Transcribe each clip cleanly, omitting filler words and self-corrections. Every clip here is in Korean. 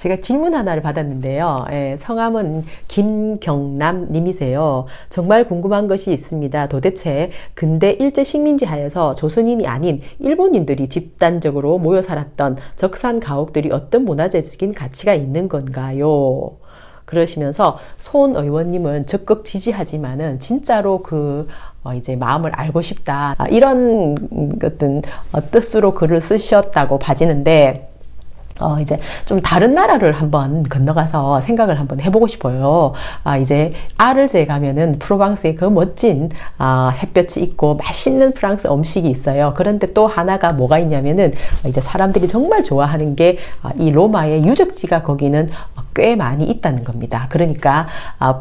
제가 질문 하나를 받았는데요. 성함은 김경남 님이세요. 정말 궁금한 것이 있습니다. 도대체 근대 일제 식민지 하에서 조선인이 아닌 일본인들이 집단적으로 모여 살았던 적산 가옥들이 어떤 문화재적인 가치가 있는 건가요? 그러시면서 손 의원님은 적극 지지하지만은 진짜로 이제 마음을 알고 싶다. 이런 어떤 뜻으로 글을 쓰셨다고 봐지는데, 이제 좀 다른 나라를 한번 건너가서 생각을 한번 해보고 싶어요. 이제 아르제 가면은 프로방스의 그 멋진 햇볕이 있고 맛있는 프랑스 음식이 있어요. 그런데 또 하나가 뭐가 있냐면은 이제 사람들이 정말 좋아하는 게 이 로마의 유적지가 거기는 꽤 많이 있다는 겁니다. 그러니까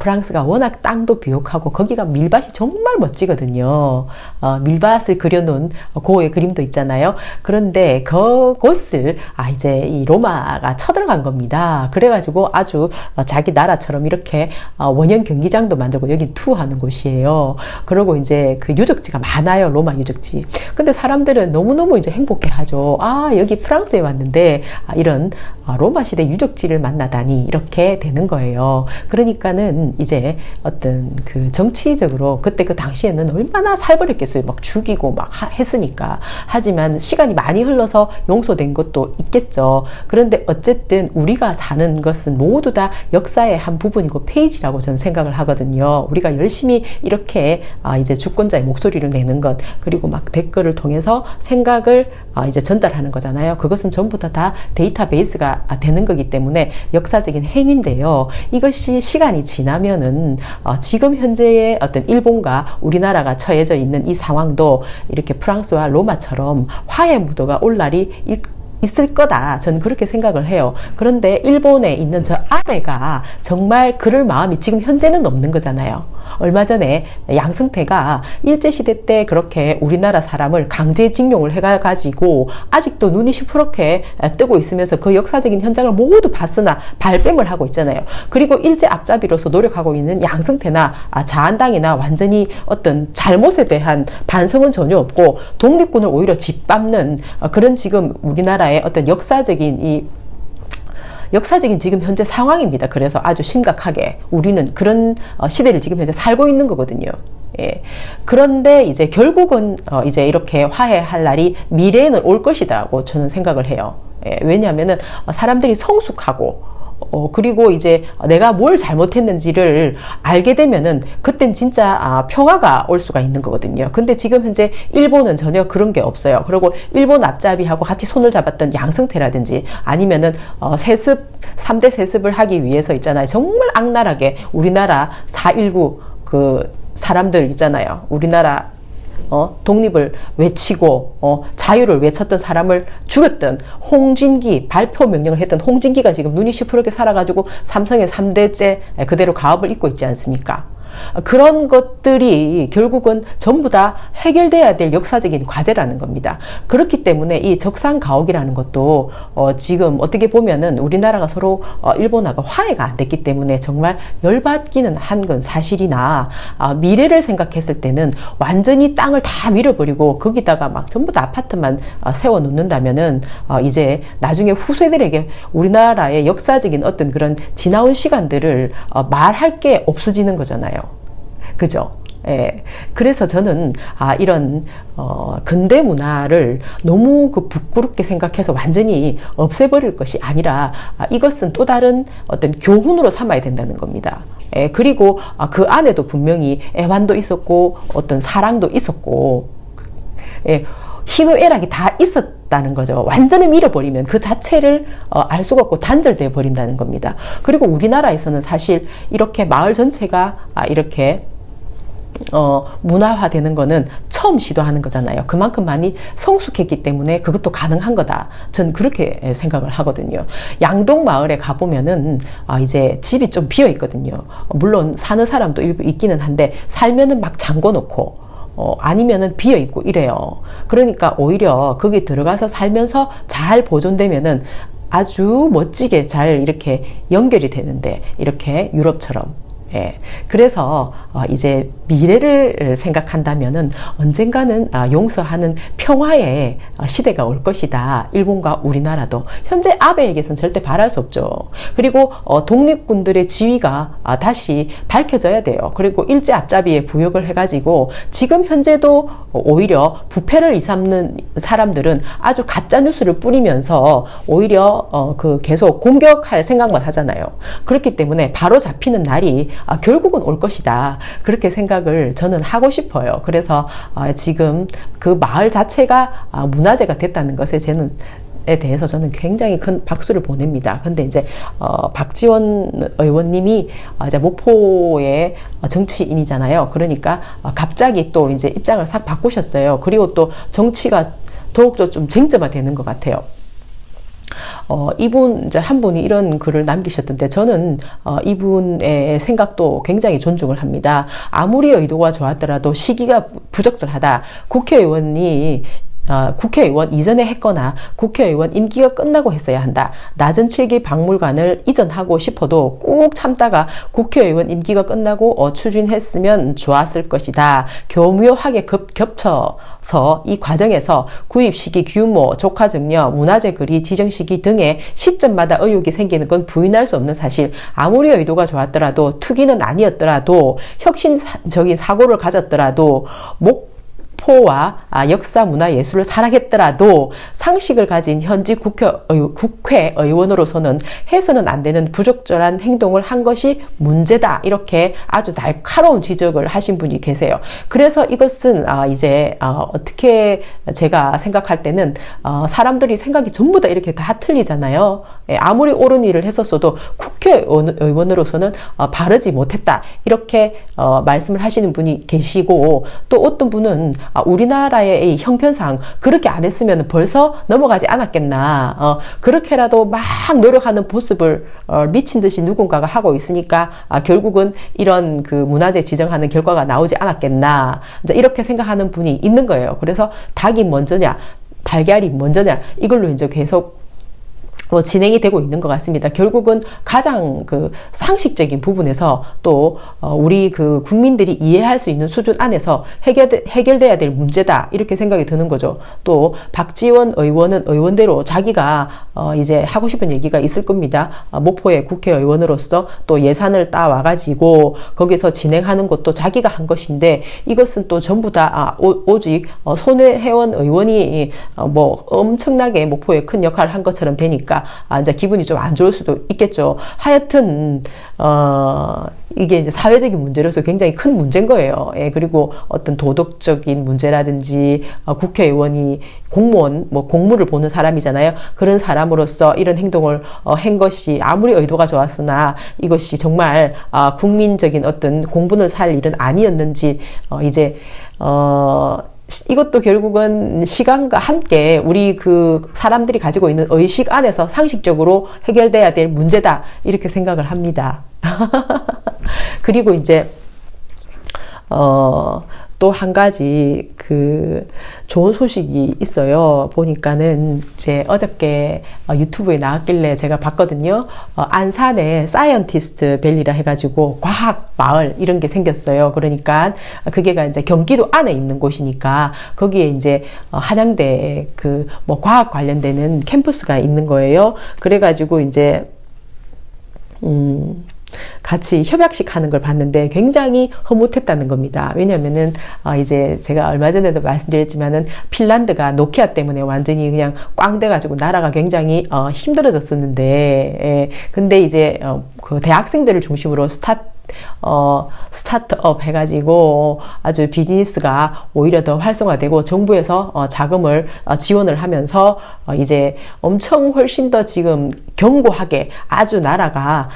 프랑스가 워낙 땅도 비옥하고 거기가 밀밭이 정말 멋지거든요. 밀밭을 그려놓은 고의 그림도 있잖아요. 그런데 그곳을 이제 이 로마가 쳐들어간 겁니다. 그래가지고 아주 자기 나라처럼 이렇게 원형 경기장도 만들고 여기 투어하는 곳이에요. 그리고 이제 그 유적지가 많아요. 로마 유적지. 근데 사람들은 너무너무 이제 행복해하죠. 여기 프랑스에 왔는데 이런 로마 시대 유적지를 만나다니 이렇게 되는 거예요. 그러니까는 이제 어떤 그 정치적으로 그때 그 당시에는 얼마나 살벌했겠어요. 막 죽이고 막 했으니까. 하지만 시간이 많이 흘러서 용서된 것도 있겠죠. 그런데 어쨌든 우리가 사는 것은 모두 다 역사의 한 부분이고 페이지라고 저는 생각을 하거든요. 우리가 열심히 이렇게 이제 주권자의 목소리를 내는 것, 그리고 막 댓글을 통해서 생각을 이제 전달하는 거잖아요. 그것은 전부 다 데이터베이스가 되는 거기 때문에 역사적인 행위인데요. 이것이 시간이 지나면은 지금 현재의 어떤 일본과 우리나라가 처해져 있는 이 상황도 이렇게 프랑스와 로마처럼 화해 무도가 올 날이 있을 거다. 저는 그렇게 생각을 해요. 그런데 일본에 있는 저 아래가 정말 그럴 마음이 지금 현재는 없는 거잖아요. 얼마 전에 양승태가 일제시대 때 그렇게 우리나라 사람을 강제징용을 해가지고 아직도 눈이 시퍼렇게 뜨고 있으면서 그 역사적인 현장을 모두 봤으나 발뺌을 하고 있잖아요. 그리고 일제 앞잡이로서 노력하고 있는 양승태나 자한당이나 완전히 어떤 잘못에 대한 반성은 전혀 없고 독립군을 오히려 짓밟는 그런 지금 우리나라의 어떤 역사적인 지금 현재 상황입니다. 그래서 아주 심각하게 우리는 그런 시대를 지금 현재 살고 있는 거거든요. 예. 그런데 이제 결국은 이제 이렇게 화해할 날이 미래에는 올 것이다고 저는 생각을 해요. 예. 왜냐하면은 사람들이 성숙하고 그리고 이제 내가 뭘 잘못했는지를 알게 되면은 그땐 진짜 평화가 올 수가 있는 거거든요. 근데 지금 현재 일본은 전혀 그런 게 없어요. 그리고 일본 앞잡이하고 같이 손을 잡았던 양승태라든지 아니면은 세습 3대 세습을 하기 위해서 있잖아요. 정말 악랄하게 우리나라 4.19 그 사람들 있잖아요. 우리나라 독립을 외치고 자유를 외쳤던 사람을 죽였던 홍진기, 발표 명령을 했던 홍진기가 지금 눈이 시퍼렇게 살아가지고 삼성의 3대째 그대로 가업을 잇고 있지 않습니까? 그런 것들이 결국은 전부 다 해결돼야 될 역사적인 과제라는 겁니다. 그렇기 때문에 이 적산가옥이라는 것도 지금 어떻게 보면은 우리나라가 서로 일본하고 화해가 안 됐기 때문에 정말 열받기는 한 건 사실이나 미래를 생각했을 때는 완전히 땅을 다 밀어버리고 거기다가 막 전부 다 아파트만 세워 놓는다면은 이제 나중에 후세들에게 우리나라의 역사적인 어떤 그런 지나온 시간들을 말할 게 없어지는 거잖아요. 그죠? 예. 그래서 저는 이런 근대 문화를 너무 부끄럽게 생각해서 완전히 없애버릴 것이 아니라 이것은 또 다른 어떤 교훈으로 삼아야 된다는 겁니다. 예. 그리고 그 안에도 분명히 애환도 있었고 어떤 사랑도 있었고 예. 희노애락이 다 있었다는 거죠. 완전히 밀어버리면 그 자체를 알 수가 없고 단절되어 버린다는 겁니다. 그리고 우리나라에서는 사실 이렇게 마을 전체가 이렇게 문화화되는 거는 처음 시도하는 거잖아요. 그만큼 많이 성숙했기 때문에 그것도 가능한 거다. 전 그렇게 생각을 하거든요. 양동 마을에 가보면은 이제 집이 좀 비어 있거든요. 물론 사는 사람도 일부 있기는 한데 살면은 막 잠궈 놓고 아니면은 비어 있고 이래요. 그러니까 오히려 거기 들어가서 살면서 잘 보존되면은 아주 멋지게 잘 이렇게 연결이 되는데 이렇게 유럽처럼 예. 그래서 이제 미래를 생각한다면은 언젠가는 용서하는 평화의 시대가 올 것이다. 일본과 우리나라도. 현재 아베에게서는 절대 바랄 수 없죠. 그리고 독립군들의 지위가 다시 밝혀져야 돼요. 그리고 일제 앞잡이에 부역을 해가지고 지금 현재도 오히려 부패를 일삼는 사람들은 아주 가짜 뉴스를 뿌리면서 오히려 계속 공격할 생각만 하잖아요. 그렇기 때문에 바로 잡히는 날이 결국은 올 것이다. 그렇게 생각을 저는 하고 싶어요. 그래서 지금 그 마을 자체가 문화재가 됐다는 것에 대해서 저는 굉장히 큰 박수를 보냅니다. 근데 이제 박지원 의원님이 이제 목포의 정치인이잖아요. 그러니까 갑자기 또 이제 입장을 싹 바꾸셨어요. 그리고 또 정치가 더욱더 좀 쟁점화되는 것 같아요. 이제 한 분이 이런 글을 남기셨던데 저는 이분의 생각도 굉장히 존중을 합니다. 아무리 의도가 좋았더라도 시기가 부적절하다. 국회의원 이전에 했거나 국회의원 임기가 끝나고 했어야 한다. 낮은 7기 박물관을 이전하고 싶어도 꾹 참다가 국회의원 임기가 끝나고 추진했으면 좋았을 것이다. 교묘하게 겹쳐서 이 과정에서 구입 시기, 규모, 조카 증여, 문화재 거리 지정 시기 등의 시점마다 의혹이 생기는 건 부인할 수 없는 사실. 아무리 의도가 좋았더라도 투기는 아니었더라도 혁신적인 사고를 가졌더라도 목포와 역사, 문화, 예술을 사랑했더라도 상식을 가진 현지 국회의원으로서는 해서는 안 되는 부적절한 행동을 한 것이 문제다. 이렇게 아주 날카로운 지적을 하신 분이 계세요. 그래서 이것은 이제 어떻게 제가 생각할 때는 사람들이 생각이 전부 다 이렇게 다 틀리잖아요. 아무리 옳은 일을 했었어도 국회의원으로서는 바르지 못했다. 이렇게 말씀을 하시는 분이 계시고 또 어떤 분은 우리나라의 이 형편상 그렇게 안 했으면 벌써 넘어가지 않았겠나. 그렇게라도 막 노력하는 모습을 미친 듯이 누군가가 하고 있으니까 결국은 이런 그 문화재 지정하는 결과가 나오지 않았겠나. 이제 이렇게 생각하는 분이 있는 거예요. 그래서 닭이 먼저냐, 달걀이 먼저냐, 이걸로 이제 계속 진행이 되고 있는 것 같습니다. 결국은 가장 그 상식적인 부분에서 또 우리 그 국민들이 이해할 수 있는 수준 안에서 해결돼야 될 문제다. 이렇게 생각이 드는 거죠. 또 박지원 의원은 의원대로 자기가 이제 하고 싶은 얘기가 있을 겁니다. 목포의 국회의원으로서 또 예산을 따와가지고 거기서 진행하는 것도 자기가 한 것인데 이것은 또 전부 다 오직 손혜원 의원이 뭐 엄청나게 목포에 큰 역할을 한 것처럼 되니까 이제 기분이 좀 안 좋을 수도 있겠죠. 하여튼 이게 이제 사회적인 문제로서 굉장히 큰 문제인 거예요. 예, 그리고 어떤 도덕적인 문제라든지 국회의원이 공무원, 뭐 공무를 보는 사람이잖아요. 그런 사람으로서 이런 행동을 한 것이 아무리 의도가 좋았으나 이것이 정말 국민적인 어떤 공분을 살 일은 아니었는지 이제 이것도 결국은 시간과 함께 우리 그 사람들이 가지고 있는 의식 안에서 상식적으로 해결돼야 될 문제다. 이렇게 생각을 합니다. 그리고 이제 또 한 가지 그 좋은 소식이 있어요. 보니까는 이제 어저께 유튜브에 나왔길래 제가 봤거든요. 안산에 사이언티스트 밸리라 해가지고 과학 마을 이런 게 생겼어요. 그러니까 그게가 이제 경기도 안에 있는 곳이니까 거기에 이제 한양대 그 뭐 과학 관련되는 캠퍼스가 있는 거예요. 그래가지고 이제 같이 협약식 하는 걸 봤는데 굉장히 흐뭇했다는 겁니다. 왜냐면은 이제 제가 얼마 전에도 말씀드렸지만은 핀란드가 노키아 때문에 완전히 그냥 꽝 돼가지고 나라가 굉장히 힘들어졌었는데, 예, 근데 이제 그 대학생들을 중심으로 스타트업 해가지고 아주 비즈니스가 오히려 더 활성화되고 정부에서 자금을 지원을 하면서 이제 엄청 훨씬 더 지금 견고하게 아주 나라가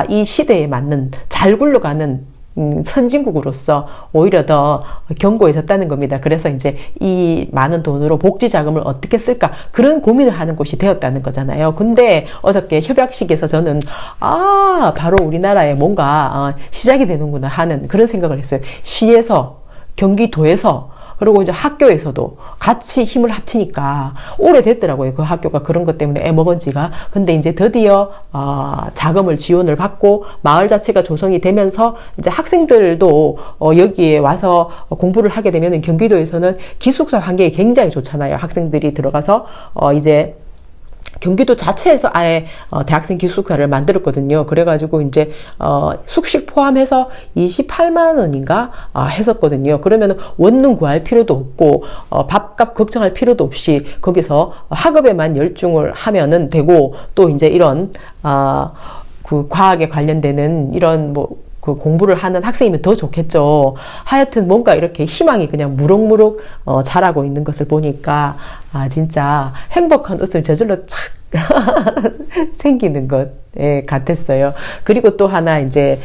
이 시대에 맞는 잘 굴러가는 선진국으로서 오히려 더 견고해졌다는 겁니다. 그래서 이제 이 많은 돈으로 복지 자금을 어떻게 쓸까 그런 고민을 하는 곳이 되었다는 거잖아요. 근데 어저께 협약식에서 저는 바로 우리나라에 뭔가 시작이 되는구나 하는 그런 생각을 했어요. 시에서 경기도에서 그리고 이제 학교에서도 같이 힘을 합치니까 오래됐더라고요. 그 학교가 그런 것 때문에 애먹은 지가. 근데 이제 드디어 자금을 지원을 받고 마을 자체가 조성이 되면서 이제 학생들도 여기에 와서 공부를 하게 되면 경기도에서는 기숙사 환경이 굉장히 좋잖아요. 학생들이 들어가서 이제 경기도 자체에서 아예 대학생 기숙사를 만들었거든요. 그래가지고 이제 숙식 포함해서 28만 원인가 했었거든요. 그러면 원룸 구할 필요도 없고 밥값 걱정할 필요도 없이 거기서 학업에만 열중을 하면은 되고, 또 이제 이런 그 과학에 관련되는 이런 그 공부를 하는 학생이면 더 좋겠죠. 하여튼 뭔가 이렇게 희망이 그냥 무럭무럭 자라고 있는 것을 보니까 진짜 행복한 웃음 저절로 착 생기는 것 같았어요. 그리고 또 하나 이제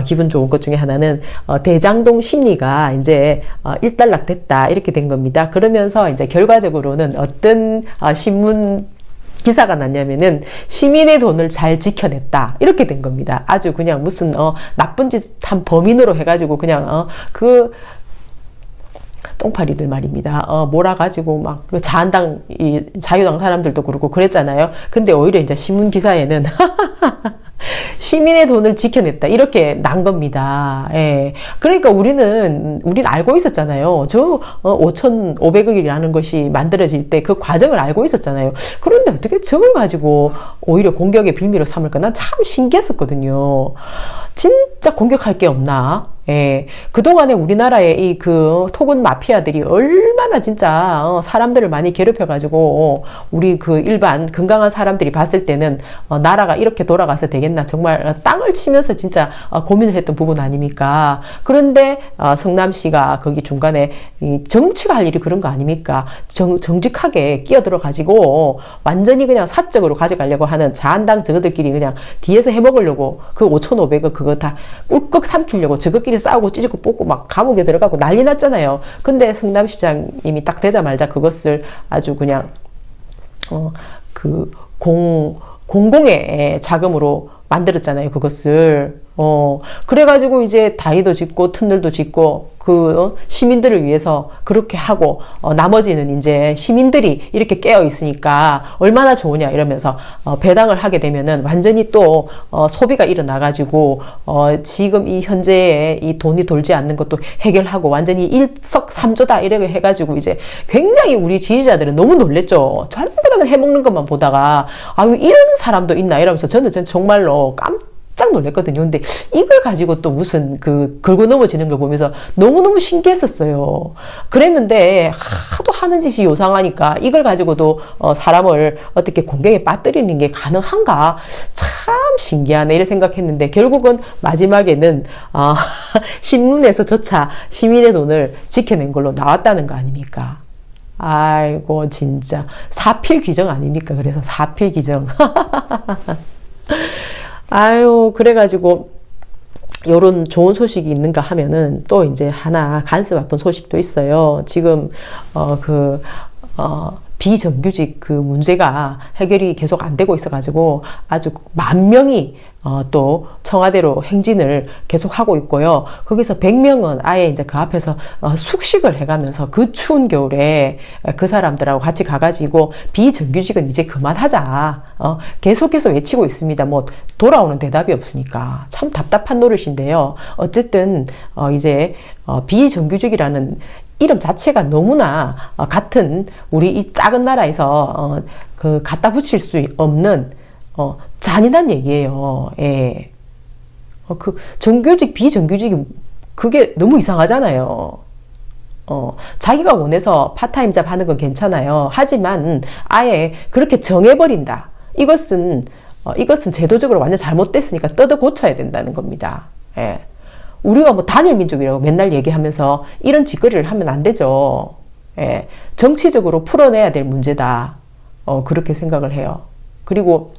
기분 좋은 것 중에 하나는 대장동 심리가 이제 일단락 됐다 이렇게 된 겁니다. 그러면서 이제 결과적으로는 어떤 신문 기사가 났냐면은 시민의 돈을 잘 지켜냈다 이렇게 된 겁니다. 아주 그냥 무슨 나쁜 짓 한 범인으로 해가지고 그냥 그 똥파리들 말입니다. 몰아가지고 막 그 자한당 자유당 사람들도 그렇고 그랬잖아요. 근데 오히려 이제 신문 기사에는 시민의 돈을 지켜냈다 이렇게 난 겁니다. 예. 그러니까 우리는 알고 있었잖아요. 저 5,500억이라는 것이 만들어질 때 그 과정을 알고 있었잖아요. 그런데 어떻게 저걸 가지고 오히려 공격의 빌미로 삼을까? 난 참 신기했었거든요. 진짜 공격할 게 없나? 예. 그동안에 우리나라의 이 그 토군 마피아들이 얼마나 진짜 사람들을 많이 괴롭혀가지고 우리 그 일반 건강한 사람들이 봤을 때는 나라가 이렇게 돌아가서 되겠나 정말 땅을 치면서 진짜 고민을 했던 부분 아닙니까? 그런데 성남시가 거기 중간에 정치가 할 일이 그런 거 아닙니까? 정직하게 끼어들어가지고 완전히 그냥 사적으로 가져가려고 하는 자한당 저거들끼리 그냥 뒤에서 해먹으려고 그 5,500억 그거 다 꿀꺽 삼키려고 저거끼리 싸우고 찢고 뽑고 막 감옥에 들어가고 난리 났잖아요. 근데 성남시장님이 딱 되자마자 그것을 아주 그냥 그 공공의 자금으로 만들었잖아요. 그것을 그래가지고 이제 다리도 짓고 터널도 짓고 그 시민들을 위해서 그렇게 하고 나머지는 이제 시민들이 이렇게 깨어 있으니까 얼마나 좋으냐 이러면서 배당을 하게 되면은 완전히 또 소비가 일어나가지고 지금 이 현재의 이 돈이 돌지 않는 것도 해결하고 완전히 일석삼조다 이렇게 해가지고 이제 굉장히 우리 지지자들은 너무 놀랬죠. 전부 다 해먹는 것만 보다가 아유 이런 사람도 있나 이러면서 저는 정말로 깜짝 놀랐거든요. 근데 이걸 가지고 또 무슨 걸고 넘어지는 걸 보면서 너무너무 신기했었어요. 그랬는데 하도 하는 짓이 요상하니까 이걸 가지고도 사람을 어떻게 공격에 빠뜨리는 게 가능한가? 참 신기하네 이렇게 생각했는데 결국은 마지막에는 신문에서조차 시민의 돈을 지켜낸 걸로 나왔다는 거 아닙니까? 아이고 진짜 사필귀정 아닙니까? 그래서 사필귀정 아유 그래가지고 요런 좋은 소식이 있는가 하면은 또 이제 하나 간섭 아픈 소식도 있어요. 지금 비정규직 그 문제가 해결이 계속 안 되고 있어가지고 아주 만 명이 또 청와대로 행진을 계속 하고 있고요. 거기서 100명은 아예 이제 그 앞에서 숙식을 해가면서 그 추운 겨울에 그 사람들하고 같이 가가지고 비정규직은 이제 그만하자. 계속해서 외치고 있습니다. 뭐 돌아오는 대답이 없으니까 참 답답한 노릇인데요. 어쨌든 이제 비정규직이라는 이름 자체가 너무나 같은 우리 이 작은 나라에서 갖다 붙일 수 없는 잔인한 얘기예요. 예. 정규직, 비정규직이 그게 너무 이상하잖아요. 자기가 원해서 파타임 잡 하는 건 괜찮아요. 하지만 아예 그렇게 정해버린다. 이것은 제도적으로 완전 잘못됐으니까 뜯어 고쳐야 된다는 겁니다. 예. 우리가 뭐 단일 민족이라고 맨날 얘기하면서 이런 짓거리를 하면 안 되죠. 예. 정치적으로 풀어내야 될 문제다. 그렇게 생각을 해요. 그리고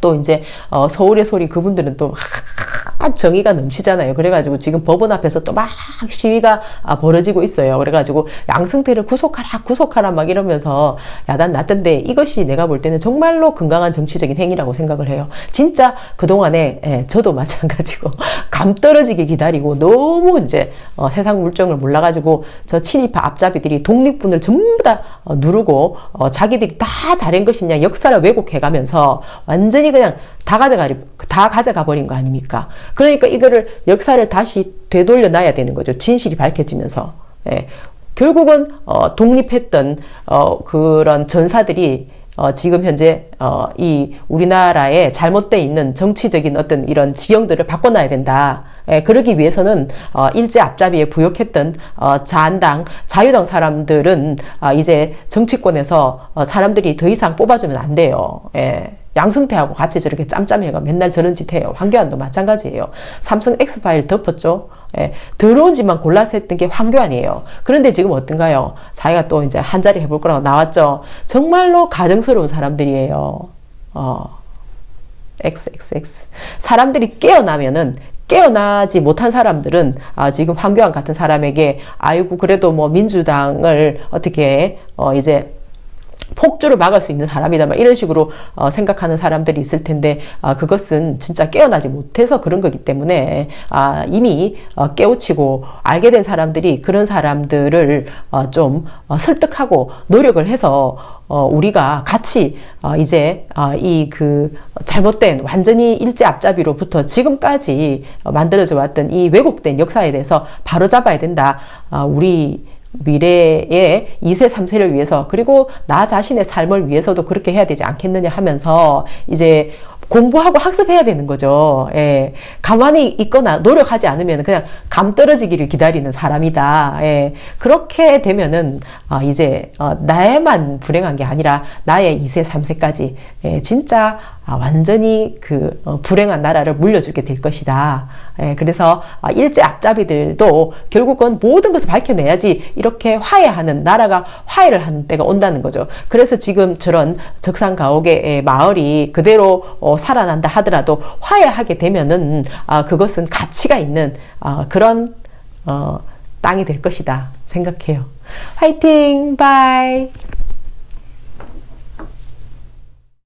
또 이제 서울의 소리 그분들은 또 정의가 넘치잖아요. 그래가지고 지금 법원 앞에서 또 막 시위가 벌어지고 있어요. 그래가지고 양승태를 구속하라 막 이러면서 야단 났던데, 이것이 내가 볼 때는 정말로 건강한 정치적인 행위라고 생각을 해요. 진짜 그동안에 저도 마찬가지고 감 떨어지게 기다리고 너무 이제 세상 물정을 몰라가지고 저 친일파 앞잡이들이 독립군을 전부 다 누르고 자기들이 다 잘한 것이냐 역사를 왜곡해가면서 완전히 그냥 다 가져가 버린 거 아닙니까? 그러니까 이거를 역사를 다시 되돌려 놔야 되는 거죠. 진실이 밝혀지면서. 예. 결국은 독립했던 그런 전사들이 지금 현재 이 우리나라에 잘못되어 있는 정치적인 어떤 이런 지형들을 바꿔놔야 된다. 예, 그러기 위해서는 일제 앞잡이에 부역했던 자한당, 자유당 사람들은 이제 정치권에서 사람들이 더 이상 뽑아주면 안 돼요. 예. 양승태하고 같이 저렇게 짬짬해가 맨날 저런 짓 해요. 황교안도 마찬가지예요. 삼성 X파일 덮었죠. 예, 더러운 짓만 골라서 했던 게 황교안이에요. 그런데 지금 어떤가요? 자기가 또 이제 한 자리 해볼 거라고 나왔죠. 정말로 가정스러운 사람들이에요. XXX. 사람들이 깨어나지 못한 사람들은 지금 황교안 같은 사람에게 아이고 그래도 뭐 민주당을 어떻게 이제 폭주를 막을 수 있는 사람이다 막 이런 식으로 생각하는 사람들이 있을 텐데 그것은 진짜 깨어나지 못해서 그런 거기 때문에 이미 깨우치고 알게 된 사람들이 그런 사람들을 좀 설득하고 노력을 해서 우리가 같이 이제 이 그 잘못된 완전히 일제 앞잡이로부터 지금까지 만들어져 왔던 이 왜곡된 역사에 대해서 바로잡아야 된다. 우리 미래의 2세, 3세를 위해서 그리고 나 자신의 삶을 위해서도 그렇게 해야 되지 않겠느냐 하면서 이제 공부하고 학습해야 되는 거죠. 예. 가만히 있거나 노력하지 않으면 그냥 감 떨어지기를 기다리는 사람이다. 예. 그렇게 되면은 이제 나에만 불행한 게 아니라 나의 2세, 3세까지 진짜 완전히 그 불행한 나라를 물려주게 될 것이다. 예. 그래서 일제 앞잡이들도 결국은 모든 것을 밝혀내야지 이렇게 화해하는 나라가 화해를 하는 때가 온다는 거죠. 그래서 지금 저런 적산가옥의 마을이 그대로 살아난다 하더라도 화해하게 되면은 그것은 가치가 있는 그런 땅이 될 것이다 생각해요. 화이팅! 바이!